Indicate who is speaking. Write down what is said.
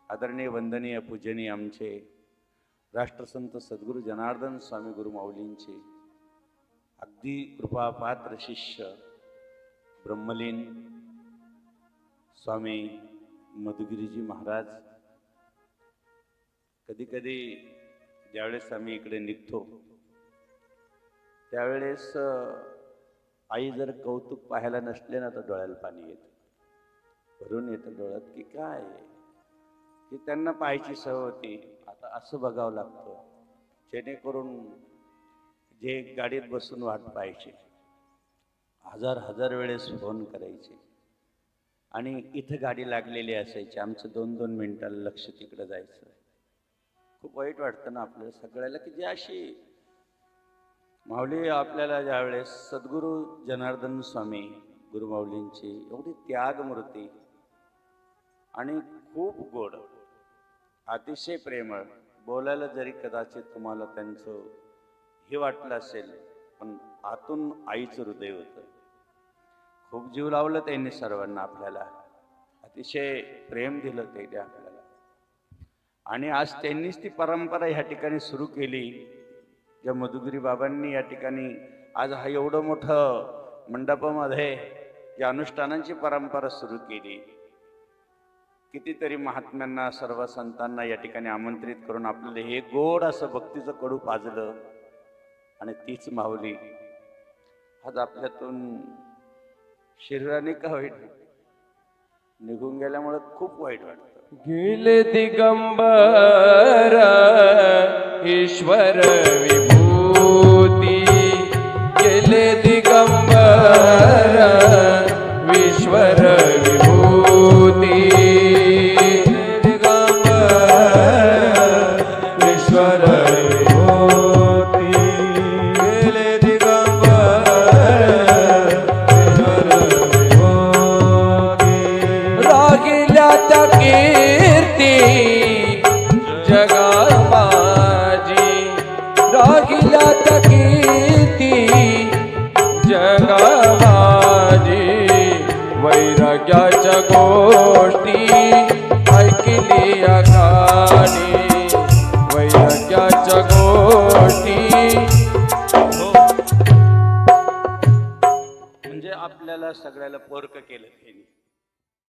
Speaker 1: आदरणीय वंदनीय पूजनीय आमचे राष्ट्रसंत सद्गुरू जनार्दन स्वामी गुरु माऊलींचे अगदी कृपापात्र शिष्य ब्रह्मलीन स्वामी मधुगिरीजी महाराज, कधी कधी ज्यावेळेस आम्ही इकडे निघतो त्यावेळेस आई जर कौतुक पाहायला नसले ना तर डोळ्याला पाणी येतं, भरून येतं डोळ्यात की काय की त्यांना पाहायची सवय होती. आता असं बघावं लागतं जेणेकरून जे गाडीत बसून वाट पाहायचे, हजार हजार वेळेस फोन करायचे आणि इथं गाडी लागलेली असायची, आमचं 2-2 मिनिटाला लक्ष तिकडं जायचं. खूप वाईट वाटतं ना आपल्याला सगळ्याला की जे अशी माऊली आपल्याला ज्यावेळेस सद्गुरू जनार्दन स्वामी गुरु माऊलींची एवढी त्यागमूर्ती आणि खूप गोड, अतिशय प्रेमळ, बोलायला जरी कदाचित तुम्हाला त्यांचं हे वाटलं असेल पण आतून आईचं हृदय होतं. खूप जीव लावलं त्यांनी सर्वांना, आपल्याला अतिशय प्रेम दिलं त्यांनी आपल्याला. आणि आज त्यांनीच ती परंपरा ह्या ठिकाणी सुरू केली. ज्या मधुगिरी बाबांनी या ठिकाणी आज हा एवढं मोठं मंडपामध्ये ज्या अनुष्ठानांची परंपरा सुरू केली, कितीतरी महात्म्यांना सर्व संतांना या ठिकाणी आमंत्रित करून आपल्याला हे गोड असं भक्तीचं कडू पाजलं. आणि तीच माऊली आज आपल्यातून शरीराने का होईल निघून गेल्यामुळे खूप वाईट वाटतं.
Speaker 2: गेले दिगंबर ईश्वर विभूती, गेले दिगंबर ईश्वर विभूती, ईश्वर विभूती, गेले दिगंबर ईश्वर विभूती. रागिल्या त्या कीर्ती जगा माझी, रागिल्या त्या कीर्ती जगा माझी. वैराग्याच्या गोष्टी ऐकली अकानी, वैराग्याच्या गोष्टी.
Speaker 1: म्हणजे आपल्याला सगळ्याला पोरक केलं.